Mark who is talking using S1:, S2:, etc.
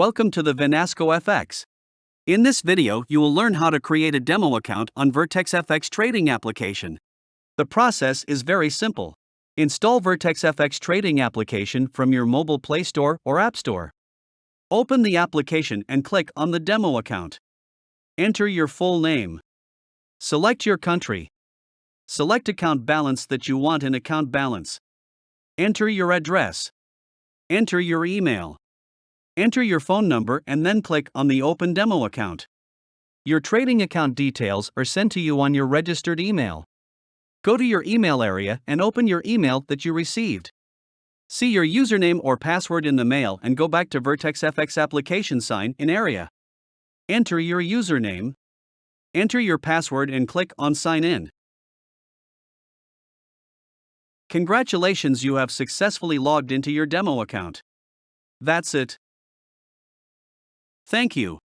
S1: Welcome to the VinascoFX. In this video, you will learn how to create a demo account on VertexFX trading application. The process is very simple. Install VertexFX trading application from your mobile Play Store or App Store. Open the application and click on the demo account. Enter your full name. Select your country. Select account balance that you want in account balance. Enter your address. Enter your email. Enter your phone number and then click on the Open Demo Account. Your trading account details are sent to you on your registered email. Go to your email area and open your email that you received. See your username or password in the mail and go back to VertexFX application sign in area. Enter your username. Enter your password and click on Sign In. Congratulations, you have successfully logged into your demo account. That's it. Thank you.